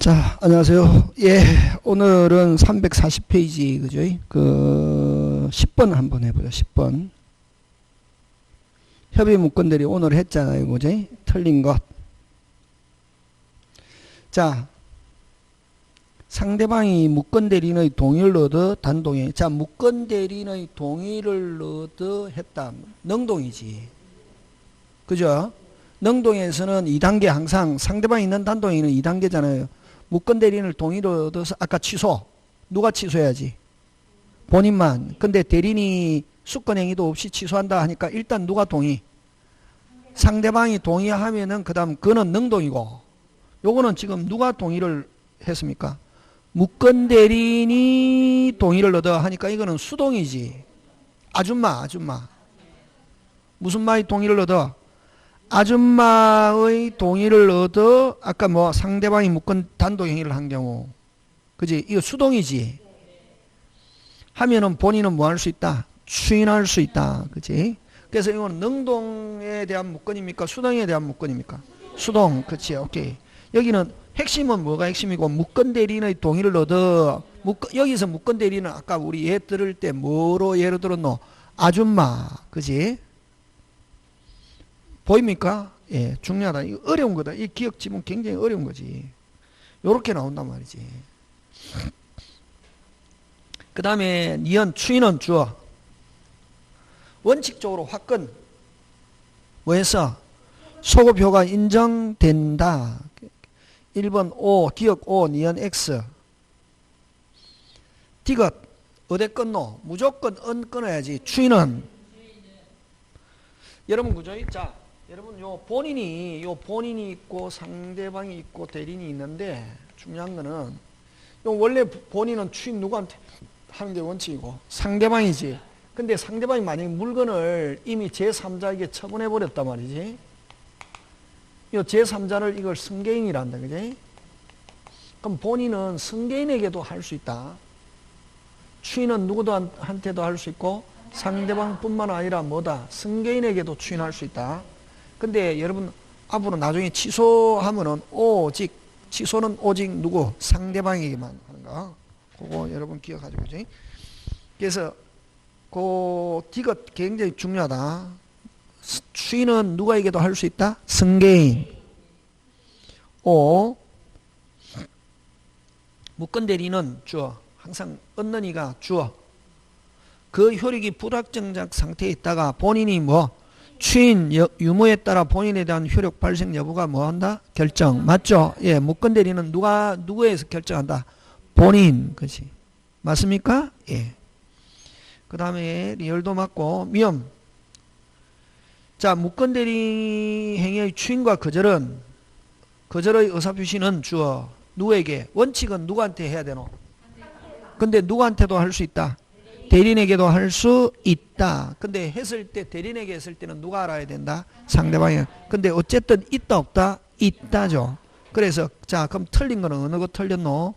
자, 안녕하세요. 예, 오늘은 340페이지, 그죠? 10번 한번 해보죠. 10번. 협의 문건들이 오늘 했잖아요. 그죠? 틀린 것. 자, 상대방이 문건 대리인의 동의를 얻어 단동의. 자, 문건 대리인의 동의를 얻어 했다. 능동이지. 그죠? 능동에서는 2단계 항상 상대방이 있는 단동에는 2단계잖아요. 문건 대리인을 동의를 얻어서 아까 취소. 누가 취소해야지? 본인만. 근데 대리인이 수권행위도 없이 취소한다 하니까 일단 누가 동의? 상대방이 동의하면은 그 다음 그는 능동이고 요거는 지금 누가 동의를 했습니까? 문건 대리인이 동의를 얻어 하니까 이거는 수동이지. 아줌마. 무슨 말이 동의를 얻어? 아줌마의 동의를 얻어 아까 뭐 상대방이 문건 단독행위를 한 경우 그지? 이거 수동이지. 하면은 본인은 뭐 할 수 있다? 추인할 수 있다. 그지? 그래서 이건 능동에 대한 문건입니까? 수동에 대한 문건입니까? 수동. 그치? 오케이. 여기는 핵심은 뭐가 핵심이고 문건 대리인의 동의를 얻어 여기서 문건 대리인은 아까 우리 예 들을 때 뭐로 예를 들었노? 아줌마. 그지? 보입니까? 예, 중요하다. 이거 어려운 거다. 이 기억 지문 굉장히 어려운 거지. 요렇게 나온단 말이지. 그 다음에 니은 추인은 주어. 원칙적으로 화건. 뭐 했어? 소급효가 인정된다. 1번 O, 기억 O, 니은 X. 디귿. 어디 끊노? 무조건 은 끊어야지. 추인은. 여러분, 그죠? 자. 여러분 요 본인이 있고 상대방이 있고 대리인이 있는데 중요한 거는 요 원래 본인은 추인 누구한테 하는 게 원칙이고 상대방이지. 근데 상대방이 만약에 물건을 이미 제3자에게 처분해 버렸단 말이지. 요 제3자를 이걸 승계인이란다. 그지? 그럼 본인은 승계인에게도 할 수 있다. 추인은 누구한테도 할 수 있고 상대방뿐만 아니라 뭐다? 승계인에게도 추인할 수 있다. 근데 여러분 앞으로 나중에 취소하면은 오직 취소는 오직 누구? 상대방에게만 하는 거. 그거 여러분 기억하죠. 그지? 그래서 그 디귿 굉장히 중요하다. 추인은 누구에게도 할 수 있다? 승계인. 오 문건 대리는 주어. 항상 얻는 이가 주어. 그 효력이 불확정적 상태에 있다가 본인이 뭐 추인 유무에 따라 본인에 대한 효력 발생 여부가 뭐 한다? 결정. 맞죠? 예, 문건 대리는 누구에서 결정한다? 본인. 그치? 맞습니까? 예. 그 다음에 리얼도 맞고, 미음. 자, 문건 대리 행위의 추인과 거절은, 거절의 의사표시는 주어. 누구에게? 원칙은 누구한테 해야 되노? 근데 누구한테도 할 수 있다? 대리인에게도 할 수 있다. 근데 했을 때 대리인에게 했을 때는 누가 알아야 된다? 상대방이. 근데 어쨌든 있다 없다? 있다죠. 그래서 자 그럼 틀린 거는 어느 거 틀렸노?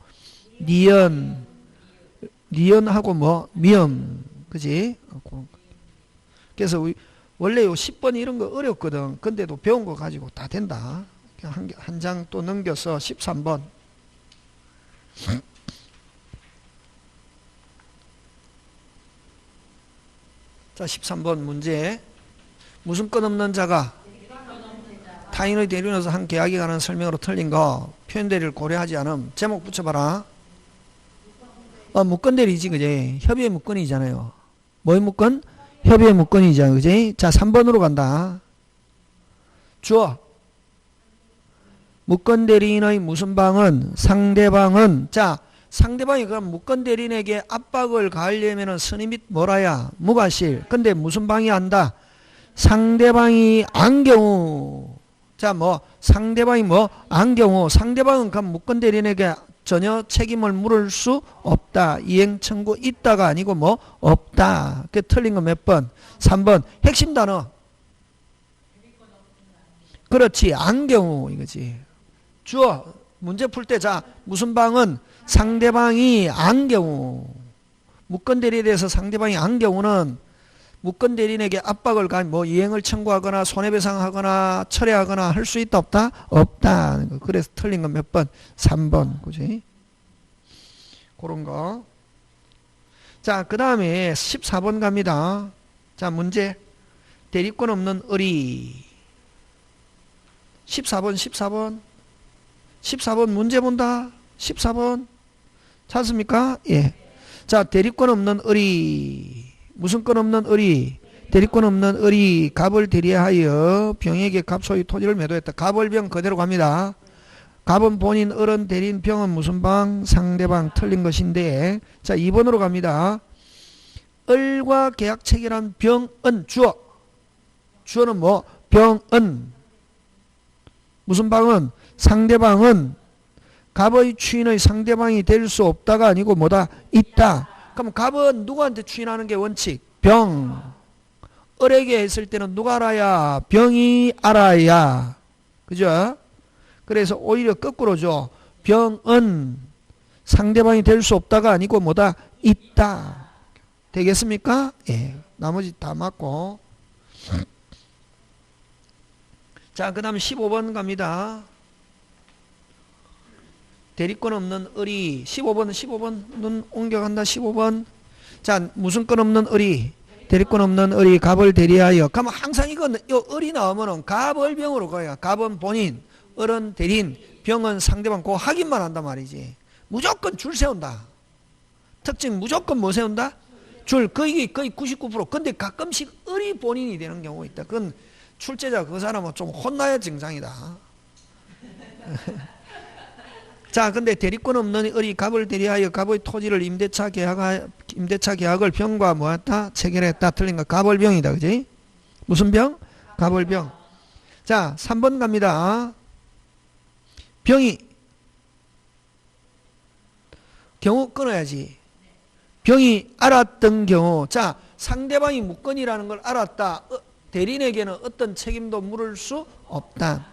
니은하고 뭐 미음. 그지? 그래서 원래 요 10번 이런 거 어렵거든. 근데도 배운 거 가지고 다 된다. 한 장 또 넘겨서 13번. 자, 13번 문제. 무슨 건 없는 자가 타인의 대리인으로서 한 계약에 관한 설명으로 틀린 거 표현 대리를 고려하지 않음. 제목 붙여봐라. 문건 대리지, 그지? 협의의 문건이잖아요. 뭐의 문건? 협의의 문건이잖아, 그지? 자, 3번으로 간다. 주어. 문건 대리인의 무슨 방은 상대방은 자. 상대방이 그럼 문건 대리인에게 압박을 가하려면 선의 및 뭐라야? 무과실. 근데 무슨 방이 한다? 상대방이 안 경우. 자, 뭐 상대방이 뭐 안 경우. 상대방은 그럼 문건 대리인에게 전혀 책임을 물을 수 없다. 이행 청구 있다가 아니고 뭐 없다. 그 틀린 거 몇 번? 3번. 핵심 단어. 그렇지. 안 경우 이거지. 주어. 문제 풀 때 자 무슨 방은 상대방이 안 경우. 문건 대리에 대해서 상대방이 안 경우는 무권 대리인에게 압박을 뭐 이행을 청구하거나 손해배상하거나 철회하거나 할 수 있다 없다? 없다. 그래서 틀린 건 몇 번? 3번. 그지? 그런 거. 자, 그 다음에 14번 갑니다. 자, 문제. 대리권 없는 의리. 14번. 14번 문제 본다. 14번. 찾습니까? 예. 자, 대리권 없는 의리. 무슨 권 없는 의리? 대리권 없는 의리. 갑을 대리하여 병에게 갑 소유 토지를 매도했다. 갑을병 그대로 갑니다. 갑은 본인, 을은 대리인, 병은 무슨 방? 상대방. 틀린 것인데. 자, 2번으로 갑니다. 을과 계약 체결한 병은 주어. 주어는 뭐? 병은. 무슨 방은? 상대방은 갑의 추인의 상대방이 될 수 없다가 아니고 뭐다? 있다. 그럼 갑은 누구한테 추인하는 게 원칙? 병. 을에게 했을 때는 누가 알아야? 병이 알아야. 그죠? 그래서 오히려 거꾸로죠. 병은 상대방이 될 수 없다가 아니고 뭐다? 있다. 되겠습니까? 예. 나머지 다 맞고. 자, 그 다음 15번 갑니다. 대리권 없는 의리. 15번 눈 옮겨간다. 15번. 자, 무슨 권 없는 의리? 대리권 없는 의리. 갑을 대리하여. 그러면 항상 이건 요 의리 나오면은 갑을병으로 가요. 갑은 본인, 을은 대리인, 병은 상대방. 그거 확인만 한단 말이지. 무조건 줄 세운다. 특징 무조건 뭐 세운다? 줄. 거의 99%. 근데 가끔씩 을이 본인이 되는 경우가 있다. 그건 출제자 그 사람은 좀 혼나야 정상이다. 자, 근데 대리권 없는 을이 갑을 대리하여 갑의 토지를 임대차 계약을 병과 뭐했다? 체결했다. 틀린 거. 갑을병이다. 그지? 무슨 병? 갑을병. 자, 3번 갑니다. 병이 경우 끊어야지. 병이 알았던 경우. 자, 상대방이 무건이라는 걸 알았다. 대리인에게는 어떤 책임도 물을 수 없다.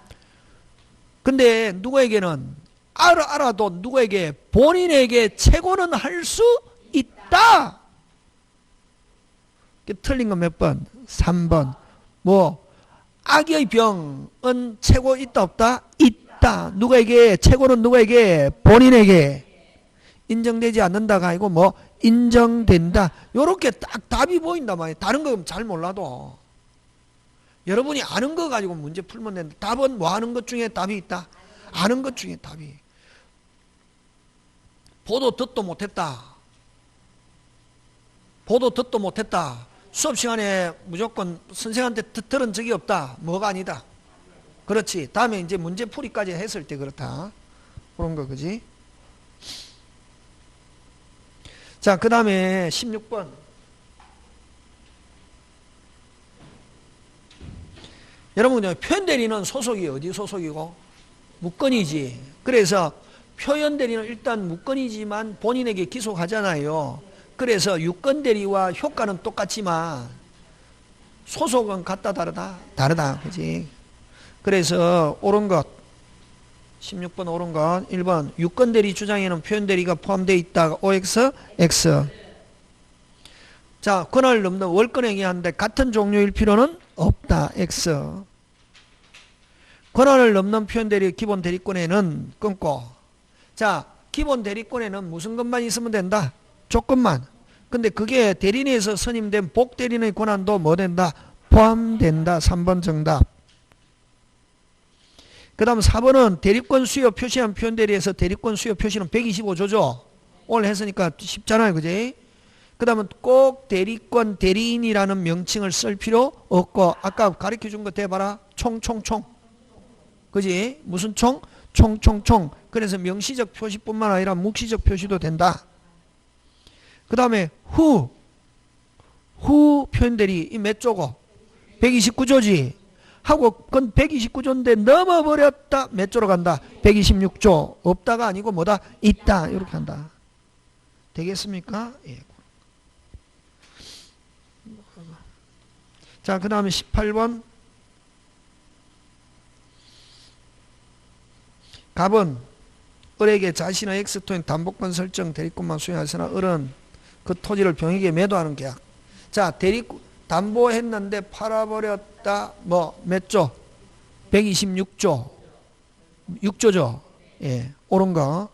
근데 누구에게는 알아도 누구에게? 본인에게 최고는 할 수 있다. 틀린 건 몇 번? 3번. 뭐 악의 병은 최고 있다 없다? 있다. 누구에게? 최고는 누구에게? 본인에게. 인정되지 않는다가 아니고 뭐 인정된다. 요렇게 딱 답이 보인단 말이에요. 다른 거 잘 몰라도 여러분이 아는 거 가지고 문제 풀면 된다. 답은 뭐 아는 것 중에 답이 있다? 아는 것 중에 답이. 보도 듣도 못했다. 보도 듣도 못했다. 수업 시간에 무조건 선생한테 들은 적이 없다. 뭐가 아니다. 그렇지. 다음에 이제 문제 풀이까지 했을 때 그렇다. 그런 거, 그지? 자, 그 다음에 16번. 여러분, 표현대리는 소속이 어디 소속이고? 무건이지. 그래서 표현대리는 일단 무건이지만 본인에게 기속하잖아요. 그래서 유건대리와 효과는 똑같지만 소속은 같다 다르다? 다르다. 그지? 그래서 옳은 것 16번 옳은 것 1번 유건대리 주장에는 표현대리가 포함되어 있다. OX, X. 자, 권한을 넘는 월권행위 하는데 같은 종류일 필요는 없다. X. 권한을 넘는 표현대리 기본 대리권에는 끊고. 자, 기본 대리권에는 무슨 것만 있으면 된다? 조건만. 근데 그게 대리인에서 선임된 복대리인의 권한도 뭐 된다? 포함된다. 3번 정답. 그 다음 4번은 대리권 수요 표시한 표현대리에서 대리권 수요 표시는 125조죠. 오늘 했으니까 쉽잖아요. 그지? 그 다음은 꼭 대리권 대리인이라는 명칭을 쓸 필요 없고 아까 가르쳐준 거 대봐라. 총총총. 그지? 무슨 총? 총총총. 그래서 명시적 표시뿐만 아니라 묵시적 표시도 된다. 그 다음에 후 표현대리 이 몇 조고? 129조지. 하고 그건 129조인데 넘어버렸다. 몇 조로 간다? 126조. 없다가 아니고 뭐다? 있다. 이렇게 한다. 되겠습니까? 예. 자, 그 다음에 18번. 갑은 을에게 자신의 X토인 담보권 설정 대리권만 수행하으나 을은 그 토지를 병에게 매도하는 계약. 자, 담보했는데 팔아버렸다. 뭐 몇 조? 126조. 6조죠. 예, 옳은 거.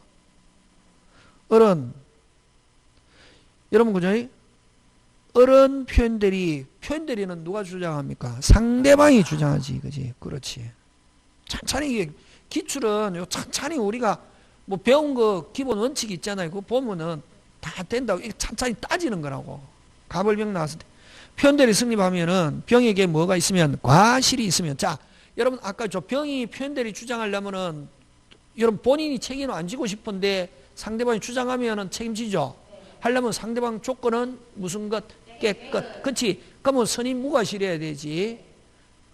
어른. 여러분 그죠? 어른 표현대리는 누가 주장합니까? 상대방이 주장하지. 그지? 그렇지. 찬찬히 이게 기출은 요 찬찬히 우리가 뭐 배운 거 기본 원칙이 있잖아요. 그거 보면은 다 된다고 찬찬히 따지는 거라고. 가벌병 나왔을 때 표현대리 성립하면은 병에게 뭐가 있으면 과실이 있으면 자 여러분 아까 저 병이 표현대리 주장하려면은 여러분 본인이 책임을 안 지고 싶은데 상대방이 주장하면은 책임지죠. 하려면 상대방 조건은 무슨 것 깨끗. 그렇지. 그러면 선임 무과실해야 되지.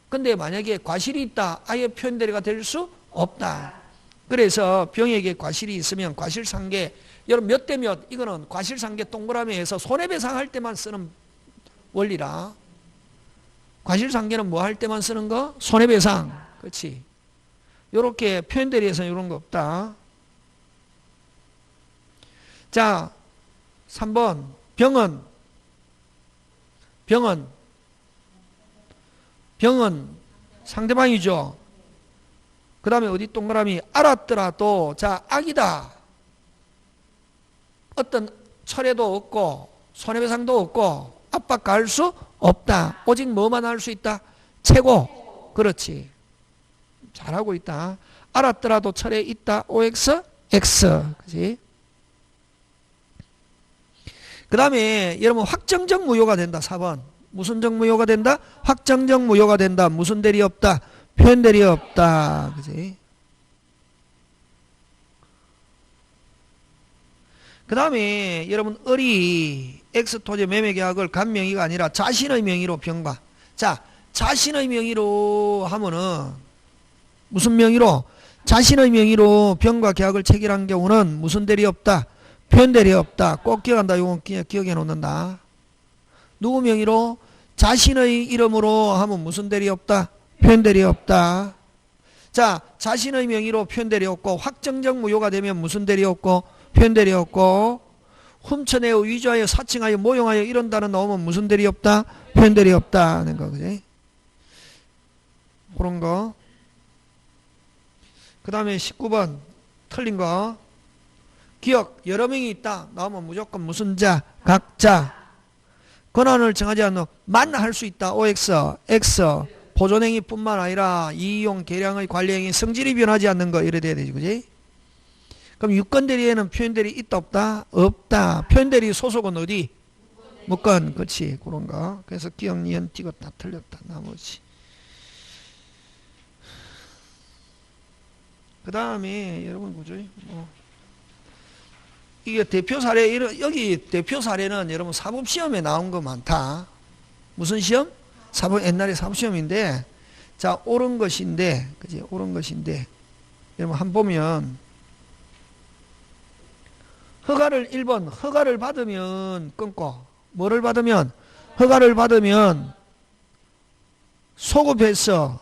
근데 만약에 과실이 있다. 아예 표현대리가 될 수 없다. 그래서 병에게 과실이 있으면 과실상계 여러분 몇 대 몇 이거는 과실상계 동그라미에서 손해배상 할 때만 쓰는 원리라. 과실상계는 뭐 할 때만 쓰는 거? 손해배상. 그렇지. 요렇게 표현대리에서는 이런 거 없다. 자 3번 병은 상대방이죠. 그 다음에 어디 동그라미 알았더라도 자 악이다. 어떤 철회도 없고 손해배상도 없고 압박 가할 수 없다. 오직 뭐만 할 수 있다? 최고. 그렇지. 잘하고 있다. 알았더라도 철회 있다. OX X. 그지? 그 다음에 여러분 확정적 무효가 된다. 4번. 무슨 적 무효가 된다? 확정적 무효가 된다. 무슨 대리 없다? 표현 대리 없다. 그지? 그 다음에 여러분 을이 X토지 매매계약을 간 명의가 아니라 자신의 명의로 병과. 자 자신의 명의로 하면은 무슨 명의로? 자신의 명의로 병과 계약을 체결한 경우는 무슨 대리 없다? 표현 대리 없다. 꼭 기억한다. 이건 기억해 놓는다. 누구 명의로? 자신의 이름으로 하면 무슨 대리 없다? 표현 대리 없다. 자 자신의 명의로 표현 대리 없고 확정적 무효가 되면 무슨 대리 없고 표현 대리 없고 훔쳐내어 위조하여 사칭하여 모용하여 이런 단어 나오면 무슨 대리 없다? 표현 대리 없다 하는 거. 그지? 그런 거. 그 다음에 19번 틀린 거. 기억 여러 명이 있다 나오면 무조건 무슨 자? 각자. 권한을 정하지 않는 만 할 수 있다. OX X 보존행위 뿐만 아니라 이용 계량의 관리행위 성질이 변하지 않는 거 이래 돼야 되지. 그지? 그럼 유권대리에는 표현대리 있다 없다? 없다. 표현대리 소속은 어디? 무권. 그렇지. 그런 거. 그래서 기억 니은 띄고 다 틀렸다. 나머지. 그 다음에 여러분 그죠? 이게 대표 사례 여기 대표 사례는 여러분 사법시험에 나온 거 많다. 무슨 시험? 옛날에 사법시험인데 자 옳은 것인데 그지? 옳은 것인데 여러분 한 보면 허가를 1번 허가를 받으면 끊고 뭐를 받으면 허가를 받으면 소급해서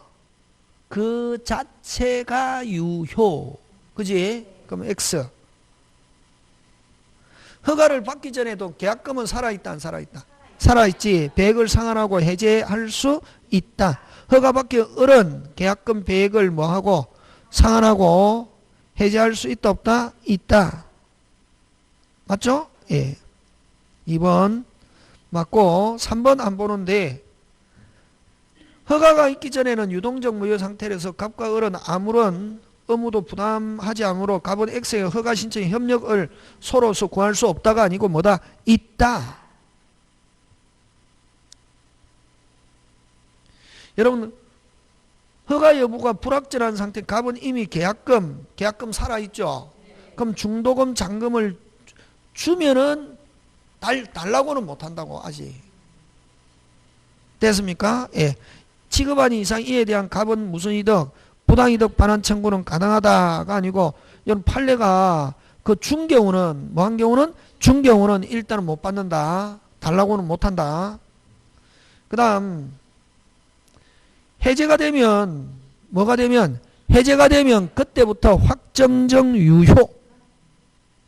그 자체가 유효. 그지? 그럼 X. 허가를 받기 전에도 계약금은 살아있다 안 살아있다? 살아있지. 배액을 상환하고 해제할 수 있다. 허가 받기 을은 계약금 배액을 뭐하고 상환하고 해제할 수 있다 없다? 있다. 맞죠? 예. 2번 맞고 3번 안 보는데 허가가 있기 전에는 유동적 무효 상태라서 갑과 을은 아무런 의무도 부담하지 않으므로 갑은 X의 허가 신청의 협력을 서로서 구할 수 없다가 아니고 뭐다? 있다. 여러분 허가 여부가 불확실한 상태 갑은 이미 계약금 살아있죠. 그럼 중도금 잔금을 주면은 달라고는 못한다고 아직. 됐습니까? 예. 취급한 이상 이에 대한 갑은 무슨 이득? 부당이득 반환 청구는 가능하다가 아니고 이런 판례가 그 준 경우는 뭐 한 경우는 준 경우는 일단은 못 받는다. 달라고는 못한다. 그 다음 해제가 되면 뭐가 되면 해제가 되면 그때부터 확정적 유효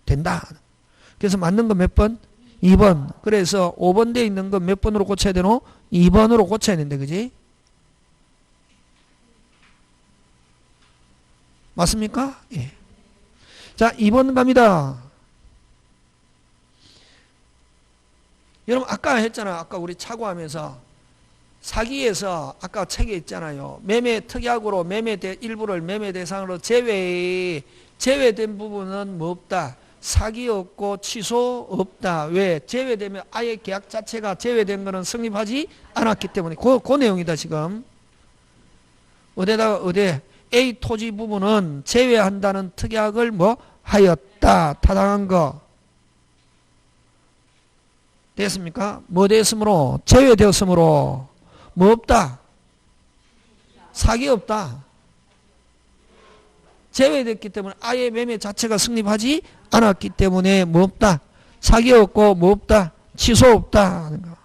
된다. 그래서 맞는 거 몇 번? 2번. 그래서 5번 돼 있는 거 몇 번으로 고쳐야 되노? 2번으로 고쳐야 된대. 그지? 맞습니까? 예. 자, 2번 갑니다. 여러분 아까 했잖아. 아까 우리 차고하면서 사기에서 아까 책에 있잖아요. 매매 특약으로 일부를 매매 대상으로 제외된 부분은 뭐 없다. 사기 없고 취소 없다. 왜? 제외되면 아예 계약 자체가 제외된 거는 성립하지 않았기 때문에 그 내용이다 지금. 어디 A 토지 부분은 제외한다는 특약을 뭐 하였다. 타당한 거 됐습니까? 뭐 됐으므로? 제외되었으므로 뭐 없다? 사기 없다. 제외됐기 때문에 아예 매매 자체가 성립하지 않았기 때문에 뭐 없다? 사기 없고 뭐 없다? 취소 없다 하는 거.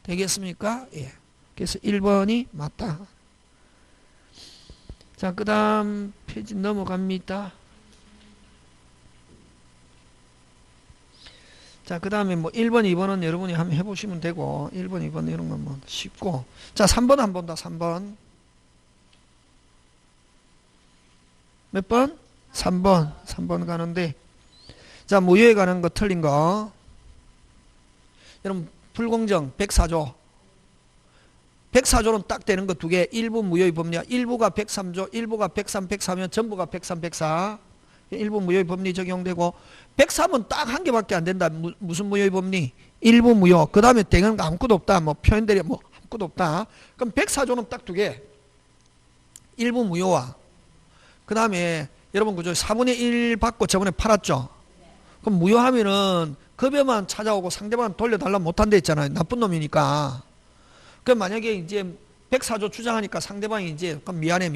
되겠습니까? 예. 그래서 1번이 맞다. 자, 그 다음 페이지 넘어갑니다. 자, 그 다음에 뭐 1번, 2번은 여러분이 한번 해보시면 되고 1번, 2번 이런 건 뭐 쉽고. 자, 3번 한번 더. 3번 몇 번? 3번 가는데, 자, 무효에 관한 거 틀린 거. 여러분 불공정 104조 104조는 딱 되는 거 두 개. 일부 무효의 법리야. 일부가 103조, 일부가 103, 104면 전부가 103, 104. 일부 무효의 법리 적용되고, 103은 딱 한 개밖에 안 된다. 무슨 무효의 법리? 일부 무효. 그 다음에 되는 거 아무것도 없다. 뭐 표현들이 뭐 아무것도 없다. 그럼 104조는 딱 두 개. 일부 무효와 그 다음에 여러분 그죠? 4분의 1 받고 저번에 팔았죠. 그럼 무효하면은 급여만 찾아오고 상대방 돌려달라 못한다 했잖아요. 나쁜 놈이니까. 그럼 만약에 이제 104조 주장하니까 상대방이 이제 그럼 미안해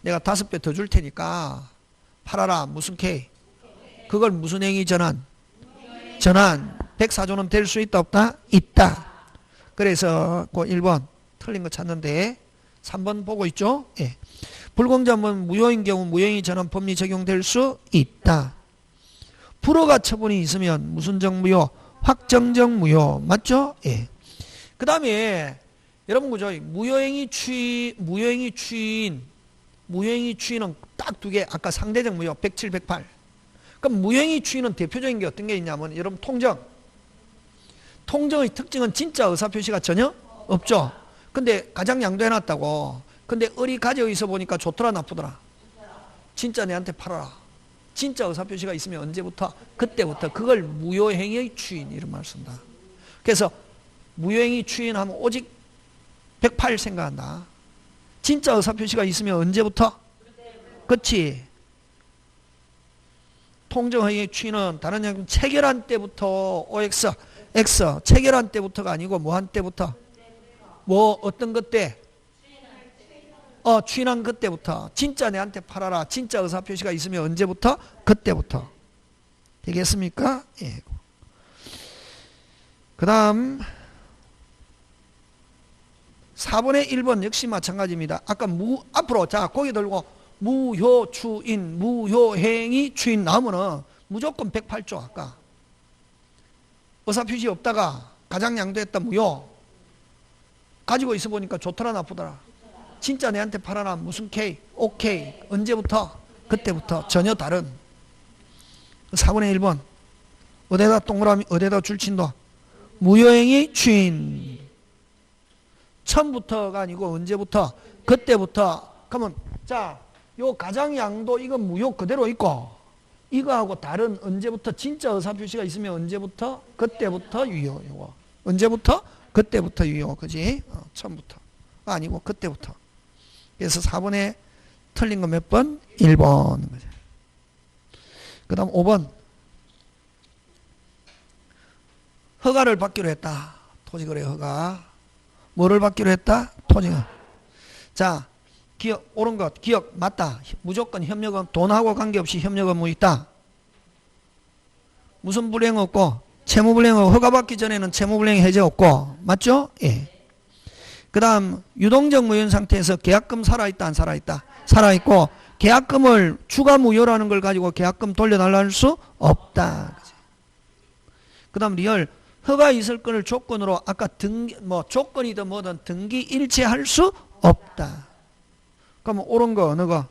내가 5배 더 줄 테니까 팔아라. 무슨 K? 그걸 무슨 행위 전환? 104조는 될 수 있다 없다? 있다. 그래서 그 1번 틀린 거 찾는데 3번 보고 있죠? 예. 불공정은 무효인 경우 무효행위 전환 법리 적용될 수 있다. 불허가 처분이 있으면 무슨 정무효? 확정적 무효. 맞죠? 예. 그 다음에 여러분 그죠? 무효행위 추인 무효행위 추인은 딱 두 개. 아까 상대적 무효 107, 108. 그럼 무효행위 추인은 대표적인 게 어떤 게 있냐면 여러분 통정의 특징은 진짜 의사표시가 전혀 없죠. 근데 가장 양도해놨다고. 근데 을이 가지고 있어 보니까 좋더라 나쁘더라? 진짜 내한테 팔아라. 진짜 의사표시가 있으면 언제부터? 그때부터. 그걸 무효행위의 추인 이런 말 쓴다. 그래서 무효행위 추인하면 오직 108 생각한다. 진짜 의사표시가 있으면 언제부터? 그치? 통정행위 추인은 다른 얘기는 체결한 때부터 OX, X 체결한 때부터가 아니고 뭐 한 때부터? 뭐 어떤 것 때? 추인한 그때부터. 진짜 내한테 팔아라. 진짜 의사표시가 있으면 언제부터? 그때부터. 되겠습니까? 예. 그 다음 4번의 1번 역시 마찬가지입니다. 아까 앞으로 자 고개 들고 무효추인 무효행위 추인 나오면은 무조건 108조. 아까 의사표시 없다가 가장 양도했다 무효. 가지고 있어 보니까 좋더라 나쁘더라? 진짜 내한테 팔아라. 무슨 K? 오케이. 언제부터? 그때부터. 전혀 다른. 4분의 1번. 어디다 동그라미, 어디다 줄친다? 무효행위 추인. 처음부터가 아니고 언제부터? 그때부터. 그러면 자, 요 가장양도 이건 무효 그대로 있고 이거하고 다른 언제부터 진짜 의사표시가 있으면 언제부터? 그때부터 유효. 요거. 언제부터? 그때부터 유효. 그지? 처음부터. 아니고 그때부터. 그래서 4번에 틀린 거 몇 번? 1번. 그 다음 5번. 허가를 받기로 했다. 토지거래 허가. 뭐를 받기로 했다? 토지가. 자, 기억, 옳은 것, 기억, 맞다. 무조건 협력은, 돈하고 관계없이 협력 의무 있다. 무슨 불이행 없고? 채무불이행 없고, 허가받기 전에는 채무불이행 해제 없고. 맞죠? 예. 그 다음 유동적 무효인 상태에서 계약금 살아있다 안 살아있다? 살아있고 계약금을 추가 무효라는 걸 가지고 계약금 돌려달라 할 수 없다. 그 다음 리얼 허가 이설권을 조건으로 아까 조건이든 뭐든 등기 일체할 수 없다. 그러면 옳은 거 어느 거?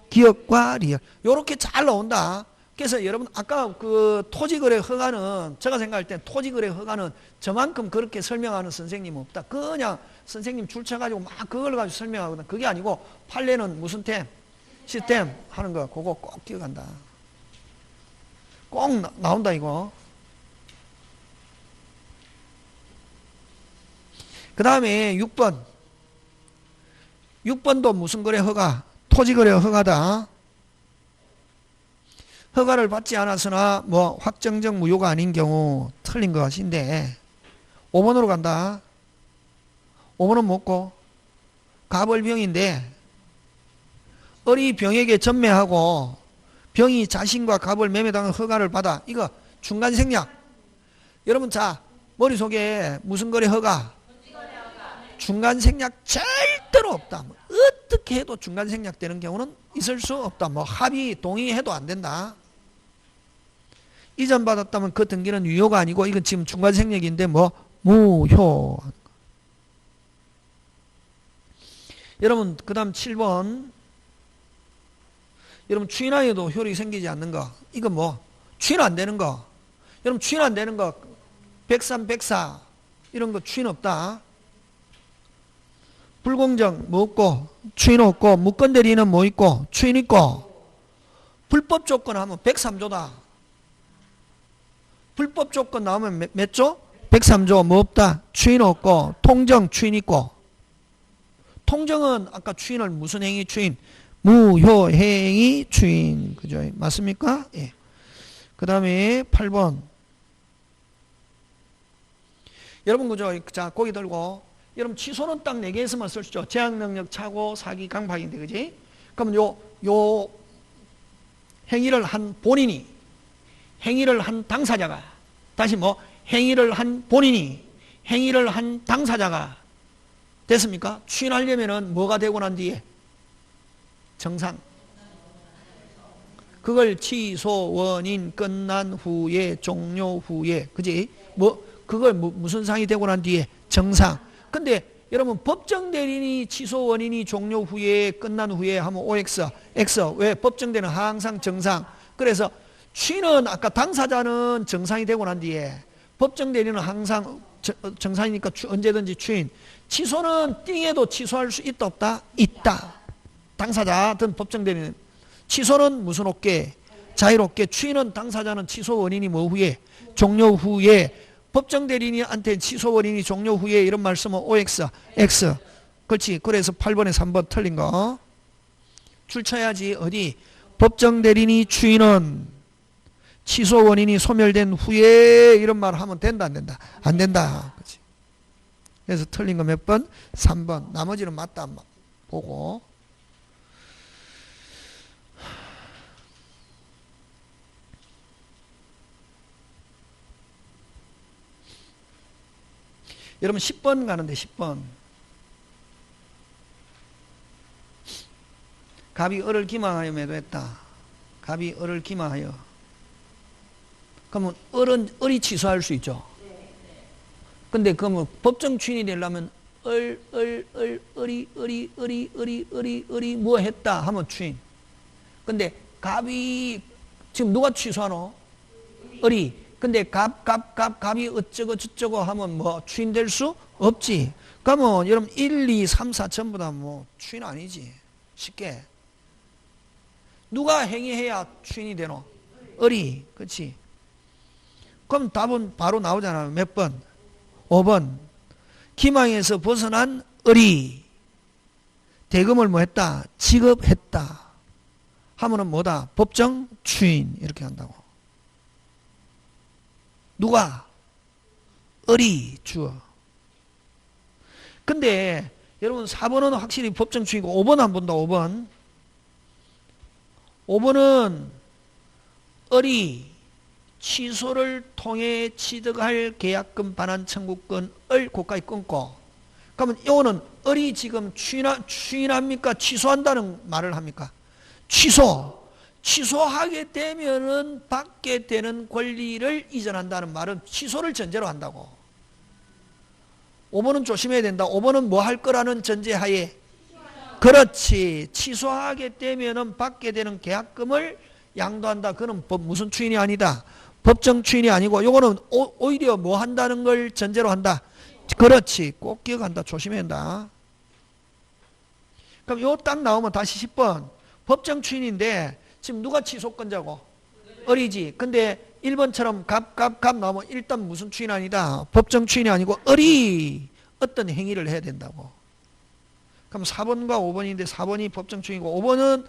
기역과 리역. 요렇게 잘 나온다. 그래서 여러분 아까 그 토지거래 허가는 제가 생각할 땐 토지거래 허가는 저만큼 그렇게 설명하는 선생님은 없다. 그냥 선생님 줄쳐가지고 막 그걸 가지고 설명하거든. 그게 아니고 판례는 무슨 템? 시스템 하는 거 그거 꼭 기억한다. 꼭 나온다 이거. 그 다음에 6번. 6번도 무슨 거래 허가? 토지거래 허가다. 허가를 받지 않았으나 뭐 확정적 무효가 아닌 경우 틀린 것인데 5번으로 간다. 5번은 뭐고? 갑을병인데 을이 병에게 전매하고 병이 자신과 갑을 매매당한 허가를 받아. 이거 중간 생략. 여러분 자 머릿속에 무슨 거래 허가? 중간 생략 절대로 없다. 어떻게 해도 중간 생략되는 경우는 있을 수 없다. 뭐 합의 동의해도 안 된다. 이전 받았다면 그 등기는 유효가 아니고 이건 지금 중간 생략인데 뭐 무효. 여러분 그 다음 7번. 여러분 추인하여도 효력이 생기지 않는 거. 이건 뭐 추인 안 되는 거. 여러분 추인 안 되는 거 103, 104 이런 거 추인 없다. 불공정 뭐 없고 추인 없고 무건대리는 뭐 있고 추인 있고 불법 조건 하면 103조다. 불법 조건 나오면 몇 조? 103조 뭐 없다. 추인 없고 통정 추인 있고 통정은 아까 추인을 무슨 행위 추인? 무효행위 추인. 그죠? 맞습니까? 예. 그 다음에 8번. 여러분 그죠? 자 고기 들고 여러분 취소는 딱 4개에서만 쓸 수 있죠. 제약능력 착오 사기 강박인데 그지? 그러면 요 행위를 한 본인이 행위를 한 당사자가 다시 뭐 행위를 한 본인이 행위를 한 당사자가 됐습니까? 추인하려면은 뭐가 되고 난 뒤에 정상 그걸 취소 원인 끝난 후에 종료 후에 그지? 뭐 그걸 무슨 상이 되고 난 뒤에 정상. 근데 여러분 법정 대리인이 취소 원인이 종료 후에 끝난 후에 하면 OX X 왜 법정 대리는 항상 정상. 그래서 취는 아까 당사자는 정상이 되고 난 뒤에 법정 대리는 항상 정상이니까 언제든지 추인. 취소는 띵해도 취소할 수 있다 없다? 있다. 당사자든 법정 대리는 취소는 무슨 없게? 자유롭게. 추인은 당사자는 취소 원인이 뭐 후에? 종료 후에. 법정 대리인한테 취소 원인이 종료 후에 이런 말씀은 OX, X. 그렇지. 그래서 8번에 3번 틀린 거. 줄 쳐야지. 어디? 법정 대리인이 추인은 취소 원인이 소멸된 후에 이런 말 하면 된다 안 된다? 안 된다. 그렇지. 그래서 틀린 거 몇 번? 3번. 나머지는 맞다 보고. 여러분 10번 가는데 10번. 갑이 을을 기망하여 매도했다. 갑이 을을 기망하여. 그러면 을이 취소할 수 있죠. 근데 그러면 법정 추인이 되려면 을이 뭐 했다 하면 추인. 근데 갑이 지금 누가 취소하노? 을이. 근데 갑이 어쩌고 저쩌고 하면 뭐 추인될 수 없지. 그러면 여러분 1, 2, 3, 4 전부 다 뭐 추인 아니지. 쉽게. 누가 행위해야 추인이 되노? 을이. 그렇지. 그럼 답은 바로 나오잖아. 몇 번? 5번. 기망에서 벗어난 을이 대금을 뭐 했다? 지급했다. 하면은 뭐다? 법정 추인. 이렇게 한다고. 누가? 을이 주어. 근데 여러분 4번은 확실히 법정 추인이고 5번 안 본다. 5번. 5번은 을이 취소를 통해 취득할 계약금 반환 청구권을 고가에 끊고 그러면 이거는 을이 지금 추인합니까? 취소한다는 말을 합니까? 취소. 취소하게 되면은 받게 되는 권리를 이전한다는 말은 취소를 전제로 한다고. 5번은 조심해야 된다. 5번은 뭐 할 거라는 전제하에. 그렇지. 취소하게 되면은 받게 되는 계약금을 양도한다. 그는 무슨 추인이 아니다. 법정 추인이 아니고 요거는 오히려 뭐 한다는 걸 전제로 한다. 그렇지. 꼭 기억한다. 조심해야 한다. 그럼 요 딱 나오면 다시 10번. 법정 추인인데 지금 누가 취소권자고? 을이지. 근데 1번처럼 갑 나오면 일단 무슨 추인 아니다. 법정 추인이 아니고 을이 어떤 행위를 해야 된다고. 그럼 4번과 5번인데 4번이 법정 추인이고 5번은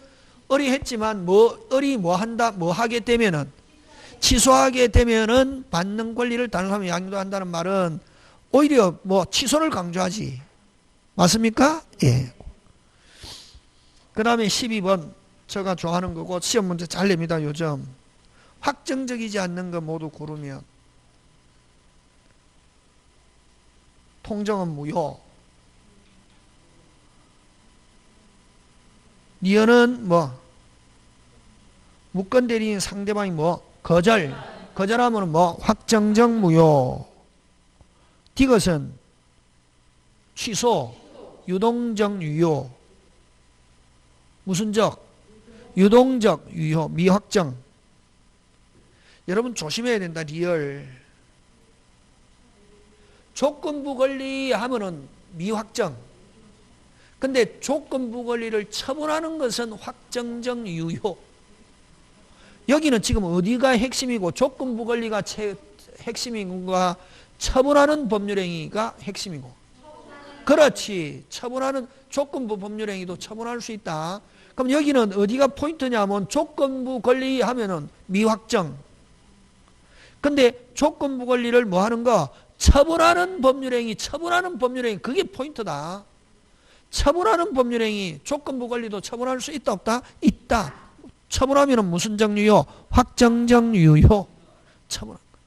을이 했지만 을이 뭐 한다? 뭐 하게 되면은 취소하게 되면은 받는 권리를 다른 사람이 양도한다는 말은 오히려 뭐 취소를 강조하지. 맞습니까? 예. 그 다음에 12번 제가 좋아하는 거고 시험 문제 잘 냅니다. 요즘 확정적이지 않는 거 모두 고르면 통정은 무효. 니은은 뭐 무권 대리인 상대방이 뭐 거절하면 뭐 확정적 무효. 디귿은 취소 유동적 유효. 무슨 적? 유동적 유효 미확정. 여러분 조심해야 된다. 리얼 조건부 권리 하면은 미확정. 근데 조건부 권리를 처분하는 것은 확정적 유효. 여기는 지금 어디가 핵심이고 조건부 권리가 핵심인가 처분하는 법률행위가 핵심이고. 그렇지. 처분하는 조건부 법률행위도 처분할 수 있다. 그럼 여기는 어디가 포인트냐면 조건부 권리 하면은 미확정. 근데 조건부 권리를 뭐 하는 거? 처분하는 법률행위 그게 포인트다. 처분하는 법률행위 조건부 권리도 처분할 수 있다 없다? 있다. 처분하면 무슨 정유효? 확정적 유효. 처분한 거.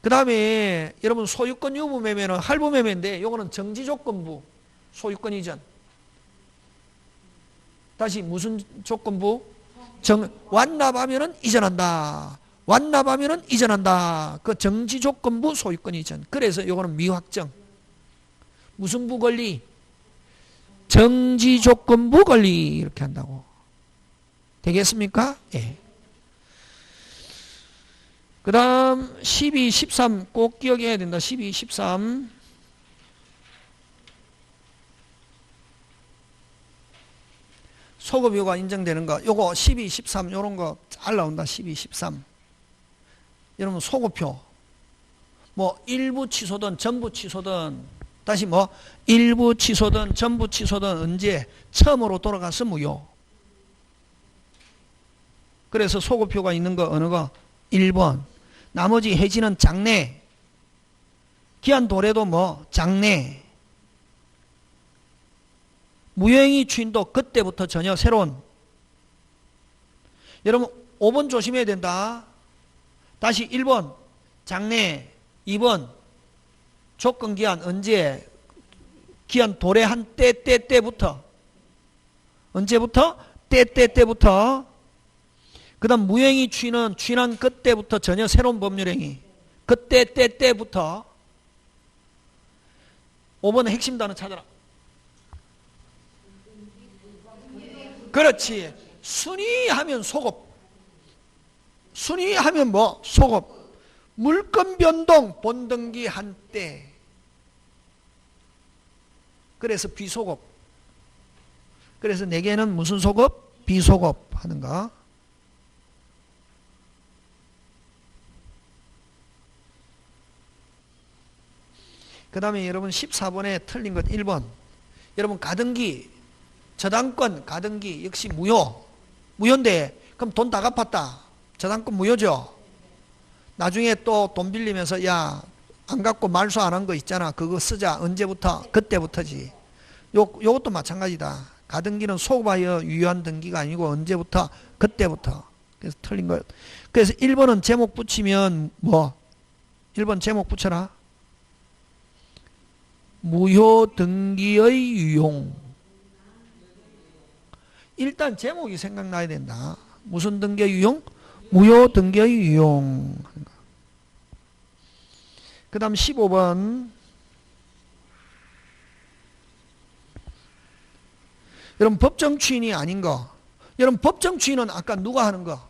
그 다음에 여러분 소유권 유무매매는 할부매매인데 이거는 정지조건부 소유권 이전. 다시 무슨 조건부? 완납하면은 이전한다. 완납하면은 이전한다. 그 정지조건부 소유권 이전. 그래서 이거는 미확정. 무슨 부 권리? 정지조건부 권리 이렇게 한다고. 되겠습니까? 예. 그 다음 12, 13 꼭 기억해야 된다. 12, 13 소급효가 인정되는 거 요거 12, 13 요런 거 잘 나온다. 12, 13 여러분 소급효 뭐 일부 취소든 전부 취소든 다시 뭐 일부 취소든 전부 취소든 언제 처음으로 돌아가서 무효. 그래서 소급효가 있는 거 어느 거? 1번. 나머지 해지는 장래. 기한 도래도 뭐 장래. 무효행위 추인도 그때부터 전혀 새로운. 여러분 5번 조심해야 된다. 다시 1번 장래. 2번 조건기한 언제? 기한 도래한 때부터. 언제부터? 때부터. 그 다음 무효행위 추인은 추인한 그때부터 전혀 새로운 법률행위. 때부터. 5번의 핵심 단어 찾아라. 그렇지. 순위하면 소급. 순위하면 뭐? 소급. 물건 변동 본등기 한때. 그래서 비소급. 그래서 4개는 무슨 소급? 비소급 하는가? 그 다음에 여러분 14번에 틀린 것 1번. 여러분 가등기, 저당권 가등기 역시 무효. 무효인데 그럼 돈 다 갚았다. 저당권 무효죠. 나중에 또 돈 빌리면서 야, 안 갚고 말소 안 한 거 있잖아. 그거 쓰자. 언제부터? 그때부터지. 요것도 마찬가지다. 가등기는 소급하여 유효한 등기가 아니고 언제부터? 그때부터. 그래서 틀린 거예요. 그래서 1번은 제목 붙이면 뭐? 1번 제목 붙여라. 무효 등기의 유용. 일단 제목이 생각나야 된다. 무슨 등기의 유용? 무효 등기의 유용. 그 다음 15번. 여러분 법정 추인이 아닌 거. 여러분 법정 추인은 아까 누가 하는 거?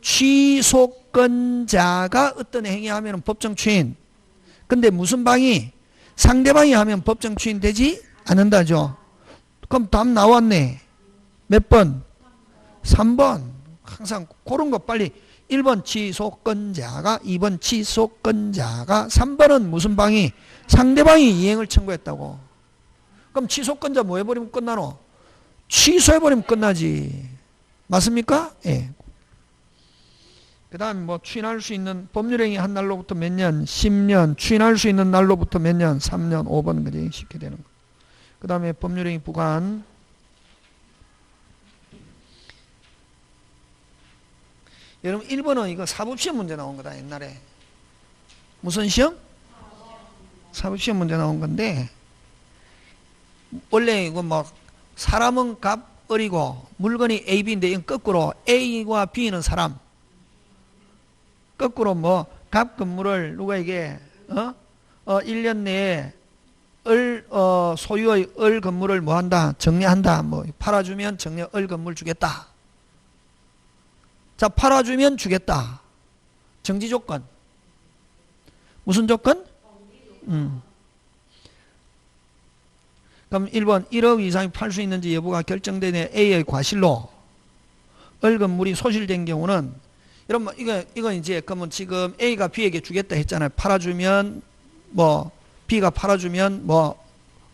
취소권자가 어떤 행위하면 법정 추인. 근데 무슨 방이? 상대방이 하면 법정 추인 되지 않는다죠. 그럼 답 나왔네. 몇 번? 3번. 항상 그런 거 빨리. 1번 취소권자가, 2번 취소권자가, 3번은 무슨 방이? 상대방이 이행을 청구했다고. 그럼 취소권자 뭐 해버리면 끝나노? 취소해버리면 끝나지. 맞습니까? 예. 그 다음 뭐 추인할 수 있는 법률행위 한 날로부터 몇 년? 10년. 추인할 수 있는 날로부터 몇 년? 3년, 5번. 그지? 쉽게 되는 거. 그 다음에 법률행위 부관. 여러분 1번은 이거 사법시험 문제 나온 거다. 옛날에. 무슨 시험? 사법시험 문제 나온 건데 원래 이거 뭐 사람은 값 을이고 물건이 A, B인데 이건 거꾸로 A와 B는 사람. 거꾸로 뭐 값 건물을 누가 이게 1년 내에 소유의 을 건물을 뭐 한다? 정리한다. 뭐 팔아주면 정리 을 건물 주겠다. 자, 팔아주면 주겠다. 정지 조건. 무슨 조건? 그럼 1번 1억 이상이 팔 수 있는지 여부가 결정되는 A의 과실로 을 건물이 소실된 경우는 여러분 이거 이제 그러면 지금 A가 B에게 주겠다 했잖아요. 팔아주면 뭐 B가 팔아주면 뭐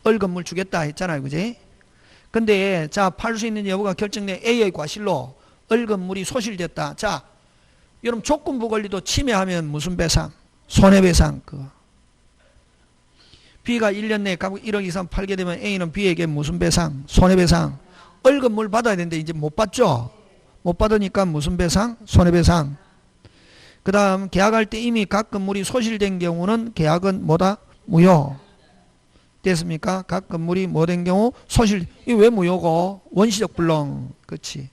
을 건물 주겠다 했잖아요. 그지? 근데 자, 팔 수 있는지 여부가 결정된 A의 과실로 을 건물이 소실됐다. 자, 여러분 조건부 권리도 침해하면 무슨 배상? 손해배상. 그거. B가 1년 내에 가구 1억 이상 팔게 되면 A는 B에게 무슨 배상? 손해배상. 을 건물 받아야 되는데 이제 못 받죠? 못 받으니까 무슨 배상? 손해배상. 그 다음 계약할 때 이미 각 건물이 소실된 경우는 계약은 뭐다? 무효. 됐습니까? 각 건물이 뭐 된 경우? 소실. 이게 왜 무효고? 원시적 불능. 그렇지.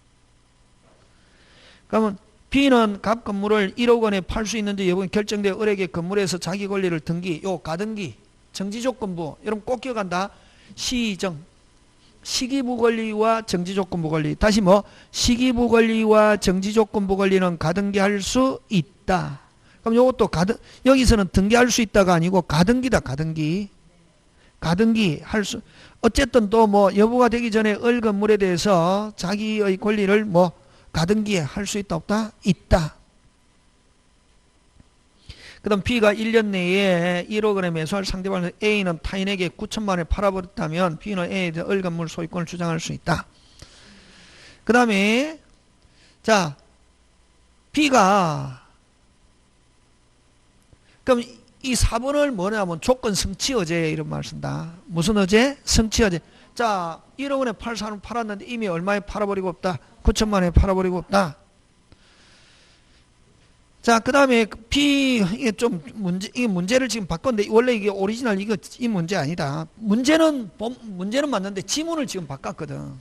그러면 B는 각 건물을 1억 원에 팔 수 있는지 여부가 결정된 을에게 건물에서 자기 권리를 등기, 요 가등기, 정지조건부. 여러분 꼭 기억한다. 시정. 시기부 권리와 정지조건부 권리. 다시 뭐? 시기부 권리와 정지조건부 권리는 가등기할 수 있다. 그럼 요것도 여기서는 등기할 수 있다가 아니고 가등기다. 가등기. 가등기 할 수. 어쨌든 또 뭐 여부가 되기 전에 을 건물에 대해서 자기의 권리를 뭐 가등기에 할 수 있다 없다? 있다. 그 다음 B가 1년 내에 1억 원에 매수할 상대방을 A는 타인에게 9천만 원에 팔아버렸다면 B는 A에 대해 을 건물 소유권을 주장할 수 있다. 그 다음에 자, B가 그럼 이 4번을 뭐냐면 조건 성취 의제 이런 말 쓴다. 무슨 의제? 성취 의제. 자, 1억 원에 팔 사람 팔았는데 이미 얼마에 팔아버리고 없다? 9천만 원에 팔아버리고 없다. 자, 그 다음에 B, 이게 좀 이게 문제를 지금 바꿨는데, 원래 이게 오리지널 이 문제 아니다. 문제는 맞는데 지문을 지금 바꿨거든.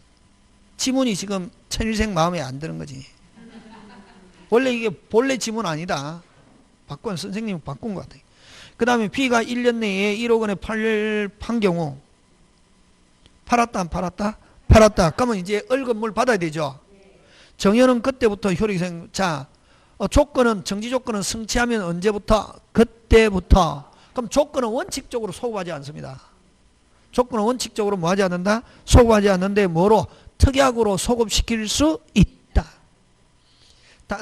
지문이 지금 천일생 마음에 안 드는 거지. 원래 이게 본래 지문 아니다. 선생님이 바꾼 것 같아. 그 다음에 B가 1년 내에 1억 원에 판 경우, 팔았다, 안 팔았다? 팔았다. 그러면 이제 을 건물 받아야 되죠. 정연은 그때부터 효력이 자, 조건은 정지 조건은 성취하면 언제부터? 그때부터. 그럼 조건은 원칙적으로 소급하지 않습니다. 조건은 원칙적으로 뭐 하지 않는다? 소급하지 않는데 뭐로? 특약으로 소급시킬 수 있다.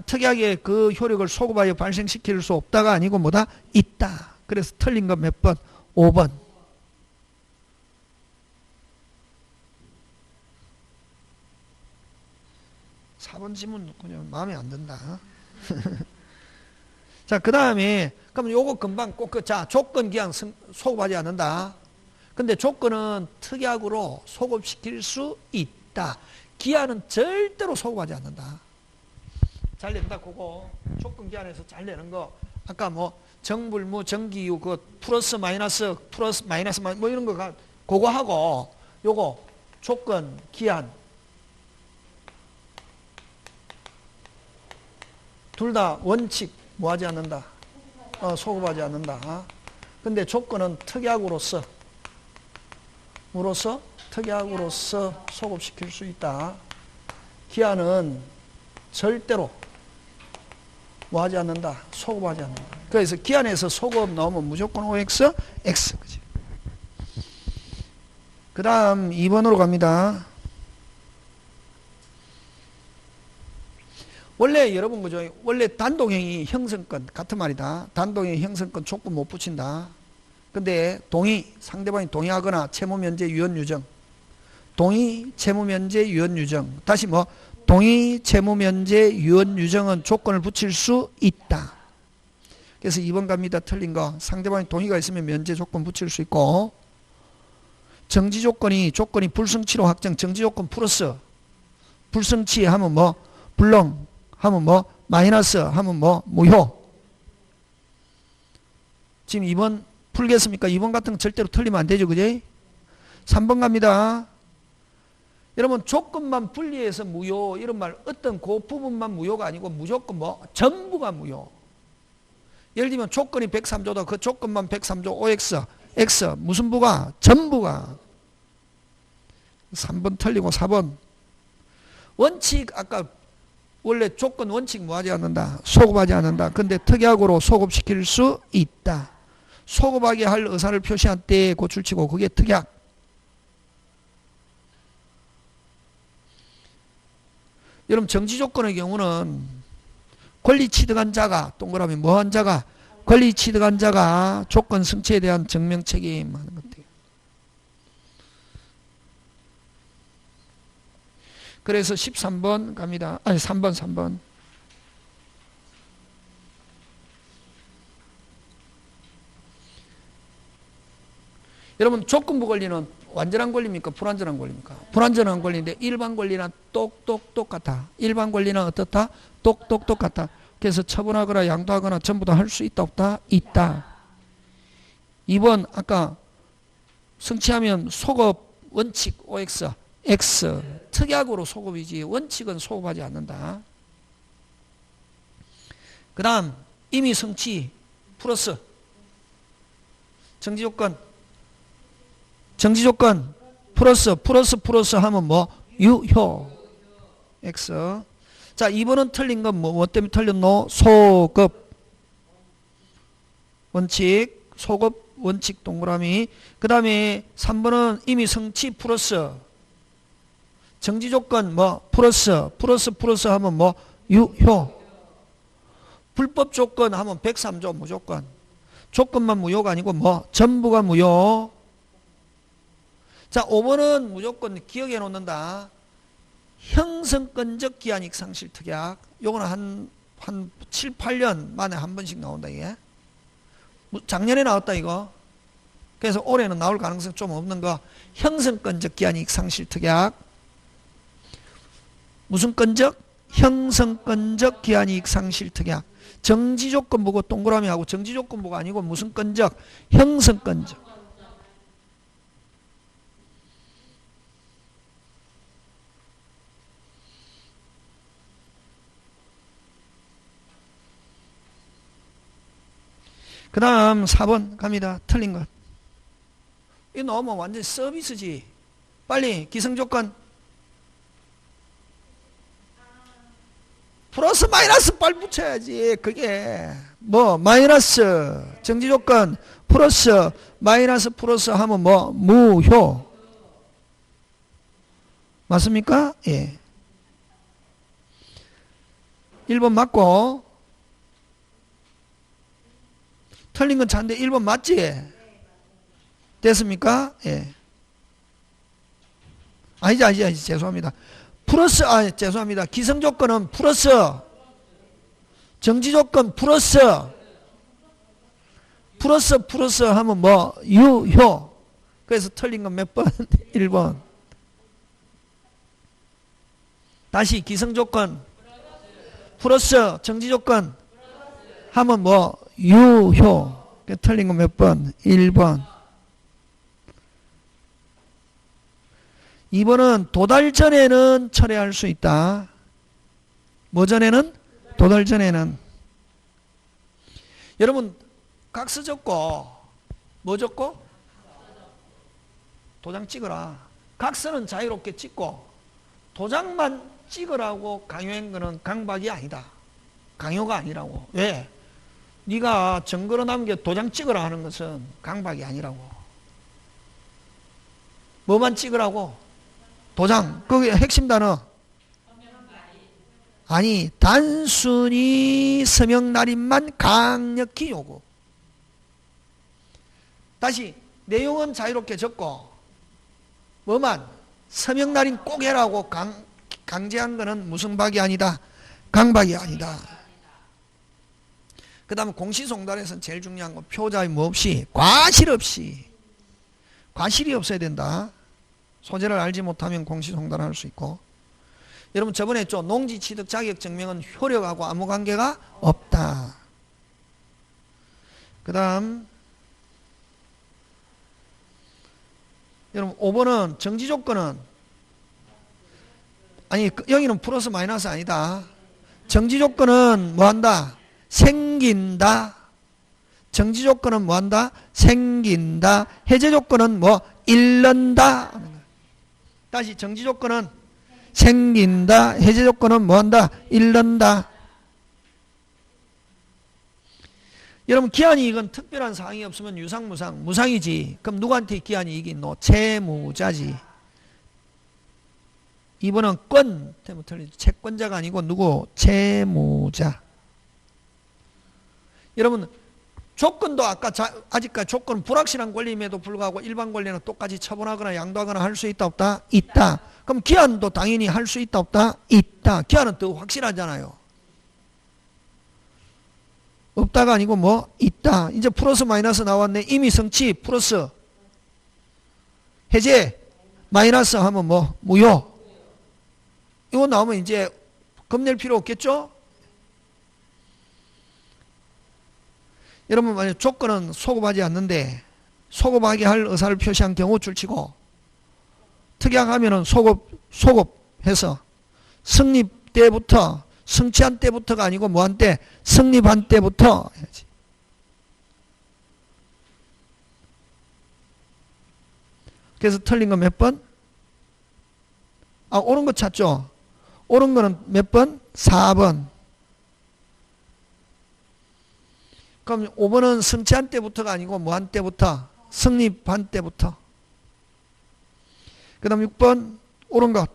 특약의 그 효력을 소급하여 발생시킬 수 없다가 아니고 뭐다? 있다. 그래서 틀린 거 몇 번? 5번. 사번 지문 그냥 마음에 안 든다. 자, 그 다음에 그럼 요거 금방 꼭 자, 조건 기한 소급하지 않는다. 근데 조건은 특약으로 소급시킬 수 있다. 기한은 절대로 소급하지 않는다. 잘 낸다. 그거 조건 기한에서 잘 내는 거. 아까 뭐 정불무 정기유 그 플러스 마이너스 뭐 이런 거 그거 하고 요거 조건 기한 둘 다 원칙 뭐하지 않는다. 소급하지 않는다. 근데 조건은 특약으로서 특약으로서 소급시킬 수 있다. 기한은 절대로 뭐하지 않는다. 소급하지 않는다. 그래서 기한에서 소급 나오면 무조건 OX, X. 그지? 그 다음 2번으로 갑니다. 원래 여러분 그죠? 원래 단독행위 형성권 같은 말이다. 단독행위 형성권 조건 못 붙인다. 근데 동의, 상대방이 동의하거나 채무면제 유언유정. 동의, 채무면제 유언유정. 다시 뭐 동의, 채무면제 유언유정은 조건을 붙일 수 있다. 그래서 2번 갑니다. 틀린 거. 상대방이 동의가 있으면 면제 조건 붙일 수 있고, 정지 조건이 불성치로 확정. 정지 조건 플러스 불성치 하면 뭐 불능 하면 뭐 마이너스 하면 뭐 무효. 지금 2번 풀겠습니까? 2번 같은 거 절대로 틀리면 안 되죠. 그지? 3번 갑니다. 여러분 조건만 분리해서 무효 이런 말 어떤 그 부분만 무효가 아니고 무조건 뭐 전부가 무효. 예를 들면 조건이 103조다. 그 조건만 103조 OX X 무슨 부가? 전부가. 3번 틀리고 4번 원칙 아까 원래 조건 원칙 뭐하지 않는다. 소급하지 않는다. 근데 특약으로 소급시킬 수 있다. 소급하게 할 의사를 표시한 때에 고출치고 그게 특약. 여러분 정지 조건의 경우는 권리 취득한 자가 동그라미 뭐한 자가 권리 취득한 자가 조건 성취에 대한 증명 책임하는 것들. 그래서 13번 갑니다. 아니 3번. 여러분 조건부 권리는 완전한 권리입니까? 불완전한 권리입니까? 불완전한 권리인데 일반 권리랑 똑같아. 일반 권리는 어떻다? 똑같아. 그래서 처분하거나 양도하거나 전부 다 할 수 있다 없다? 있다. 2번 아까 성취하면 소급 원칙 OX X 특약으로 소급이지 원칙은 소급하지 않는다. 그 다음 이미 성취 플러스 정지조건 플러스 하면 뭐 유효 X. 자 2번은 틀린 건 뭐 때문에 틀렸노? 소급 원칙 소급 원칙 동그라미. 그 다음에 3번은 이미 성취 플러스 정지조건 뭐 플러스 하면 뭐 유효. 불법 조건 하면 103조 무조건. 조건만 무효가 아니고 뭐 전부가 무효. 자 5번은 무조건 기억해 놓는다. 형성권적 기한이익 상실 특약. 요거는 한 7, 8년 만에 한 번씩 나온다 이게. 작년에 나왔다 이거. 그래서 올해는 나올 가능성 좀 없는 거. 형성권적 기한이익 상실 특약. 무슨 건적? 형성권적 기한이익 상실 특약. 정지조건부고 동그라미하고 정지조건부가 아니고 무슨 건적? 형성권적. 그 다음 4번 갑니다. 틀린 것. 이거 넣으면 완전 서비스지. 빨리 기성조건 플러스 마이너스 빨리 붙여야지. 그게 뭐 마이너스 정지조건 플러스 마이너스 플러스 하면 뭐 무효. 맞습니까? 예. 1번 맞고 틀린 건 잔데 1번 맞지? 됐습니까? 예. 아니지 죄송합니다. 플러스 죄송합니다. 기성조건은 플러스 정지조건 플러스 하면 뭐 유효. 그래서 틀린 건 몇 번? 1번. 다시 기성조건 플러스 정지조건 하면 뭐 유효. 틀린 건 몇 번? 1번. 2번은 도달 전에는 철회할 수 있다. 뭐 전에는? 도달 전에는. 여러분 각서 적고 뭐 적고? 도장 찍어라. 각서는 자유롭게 찍고 도장만 찍으라고 강요한 거는 강박이 아니다. 강요가 아니라고. 왜? 네가 증거로 남겨 도장 찍으라 하는 것은 강박이 아니라고. 뭐만 찍으라고? 도장. 거기 핵심 단어. 아니, 단순히 서명날인만 강력히 요구. 다시 내용은 자유롭게 적고 뭐만 서명날인 꼭 해라고 강제한 거는 무슨 박이 아니다. 강박이 아니다. 그 다음에 공시송달에서는 제일 중요한 건 표자의 뭐 없이, 과실 없이. 과실이 없어야 된다. 소재를 알지 못하면 공시송달을 할 수 있고. 여러분 저번에 했죠. 농지취득 자격증명은 효력하고 아무 관계가 없다. 그 다음 여러분 5번은 정지조건은, 아니 여기는 플러스 마이너스 아니다. 정지조건은 뭐한다? 생긴다. 정지조건은 뭐한다? 생긴다. 해제조건은 뭐? 잃는다. 다시 정지조건은 생긴다. 해제조건은 뭐한다? 잃는다. 여러분 기한이 이건 특별한 사항이 없으면 유상무상, 무상이지. 그럼 누구한테 기한이 이긴노? 채무자지. 2번은 권 때문에 틀리지. 채권자가 아니고 누구? 채무자. 여러분 조건도 아까 아직까지 조건은 불확실한 권리임에도 불구하고 일반 권리는 똑같이 처분하거나 양도하거나 할 수 있다 없다? 있다. 그럼 기한도 당연히 할 수 있다 없다? 있다. 기한은 더 확실하잖아요. 없다가 아니고 뭐? 있다. 이제 플러스 마이너스 나왔네. 이미 성취 플러스 해제 마이너스 하면 뭐? 무효. 이거 나오면 이제 겁낼 필요 없겠죠? 여러분 만약 조건은 소급하지 않는데 소급하게 할 의사를 표시한 경우 줄치고 특약하면은 소급해서 성립 때부터, 성취한 때부터가 아니고 뭐한 때? 성립한 때부터 해야지. 그래서 틀린 거 몇 번? 아, 옳은 거 찾죠? 옳은 거는 몇 번? 4번. 그럼 5번은 성취한 때부터가 아니고 뭐한 때부터? 성립한 때부터. 그 다음 6번 옳은 것.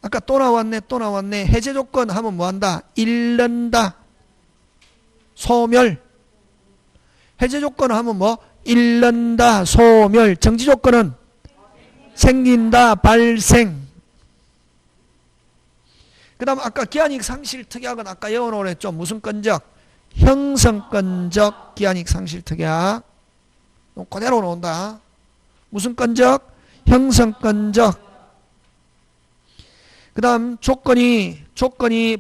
아까 또 나왔네. 해제 조건 하면 뭐한다? 잃는다. 소멸. 해제 조건 하면 뭐? 잃는다. 소멸. 정지 조건은 생긴다. 발생. 그 다음 아까 기한이익 상실 특약은 아까 외워놓으라 했죠. 무슨 건적? 형성건적 기한이익 상실 특약. 그대로 나온다. 무슨 건적? 형성건적. 그 다음 조건이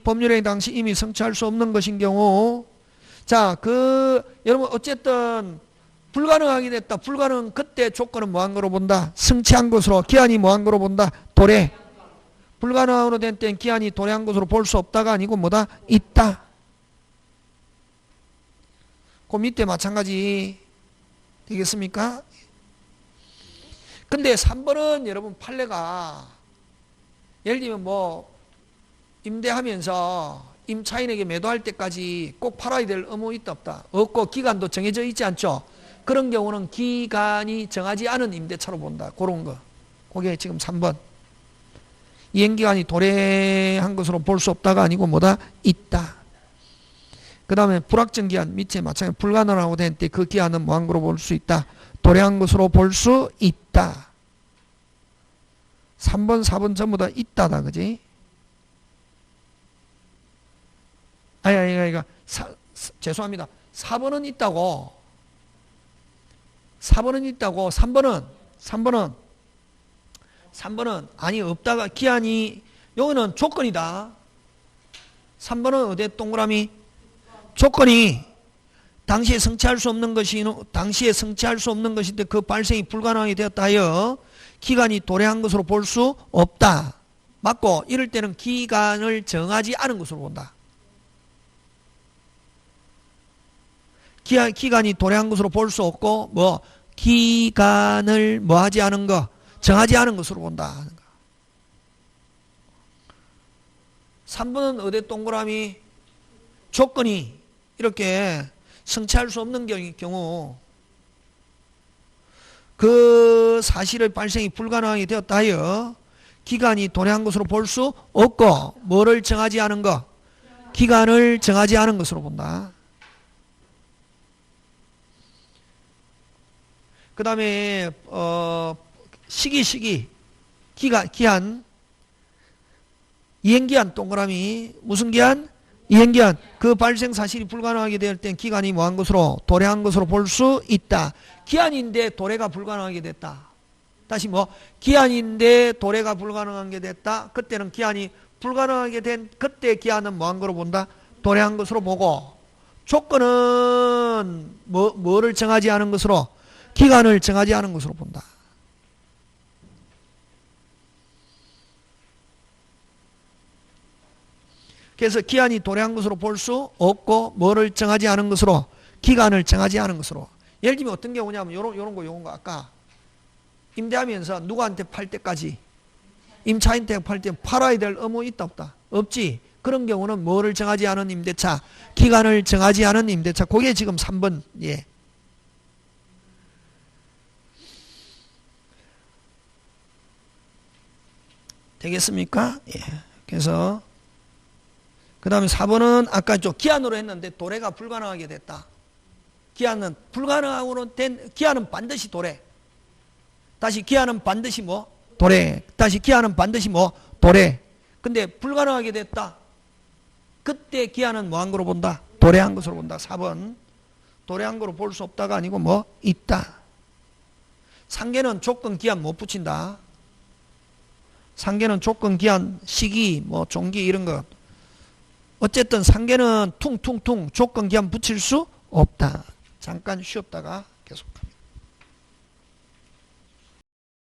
법률행위 당시 이미 성취할 수 없는 것인 경우, 자, 여러분 어쨌든 불가능하게 됐다. 불가능, 그때 조건은 뭐한 거로 본다? 성취한 것으로. 기한이 뭐한 거로 본다? 도래. 불가능으로 된 때는 기한이 도래한 것으로 볼 수 없다가 아니고 뭐다? 있다. 그 밑에 마찬가지 되겠습니까? 근데 3번은 여러분 판례가 예를 들면 뭐 임대하면서 임차인에게 매도할 때까지 꼭 팔아야 될 의무 있다 없다? 없고 기간도 정해져 있지 않죠? 그런 경우는 기간이 정하지 않은 임대차로 본다. 그런 거. 그게 지금 3번. 이행기간이 도래한 것으로 볼 수 없다가 아니고 뭐다? 있다. 그 다음에 불확정 기한 밑에 마찬가지 불가능하고 된 때 그 기한은 뭐한 거로 볼 수 있다? 도래한 것으로 볼 수 있다. 3번, 4번 전부 다 있다다. 그지? 죄송합니다. 4번은 있다고. 4번은 있다고. 3번은 아니 없다가 기한이 여기는 조건이다. 3번은 어디 동그라미? 조건이 당시에 성취할 수 없는 것인데 그 발생이 불가능하게 되었다 하여 기간이 도래한 것으로 볼 수 없다. 맞고 이럴 때는 기간을 정하지 않은 것으로 본다. 기간이 도래한 것으로 볼 수 없고 뭐 기간을 뭐 하지 않은 거 정하지 않은 것으로 본다. 3번은 어디 동그라미 조건이 이렇게 성취할 수 없는 경우 그 사실의 발생이 불가능하게 되었다 하여 기간이 도래한 것으로 볼 수 없고 뭐를 정하지 않은 것 기간을 정하지 않은 것으로 본다. 그 다음에 시기 기한 이행기한 동그라미 무슨 기한? 이행기한 그 발생 사실이 불가능하게 될 땐 기간이 뭐한 것으로 도래한 것으로 볼 수 있다. 기한인데 도래가 불가능하게 됐다. 다시 뭐 기한인데 도래가 불가능한 게 됐다. 그때는 기한이 불가능하게 된 그때 기한은 뭐한 거로 본다? 도래한 것으로 보고 조건은 뭐를 정하지 않은 것으로 기간을 정하지 않은 것으로 본다. 그래서 기한이 도래한 것으로 볼 수 없고 뭐를 정하지 않은 것으로 기간을 정하지 않은 것으로. 예를 들면 어떤 경우냐면 요런 거 아까 임대하면서 누구한테 팔 때까지 임차인한테 팔 때 팔아야 될 의무 있다 없다? 없지. 그런 경우는 뭐를 정하지 않은 임대차 기간을 정하지 않은 임대차 그게 지금 3번 예. 되겠습니까? 예. 그래서 그 다음에 4번은 아까 좀 기한으로 했는데 도래가 불가능하게 됐다. 기한은 불가능으로 된 기한은 반드시 도래. 다시 기한은 반드시 뭐? 도래. 다시 기한은 반드시 뭐? 도래. 근데 불가능하게 됐다. 그때 기한은 뭐 한 거로 본다? 도래한 것으로 본다. 4번. 도래한 거로 볼 수 없다가 아니고 뭐? 있다. 상계는 조건 기한 못 붙인다. 상계는 조건 기한 시기 뭐 종기 이런 것 어쨌든 상계는 퉁퉁퉁 조건 기한 붙일 수 없다. 잠깐 쉬었다가 계속합니다.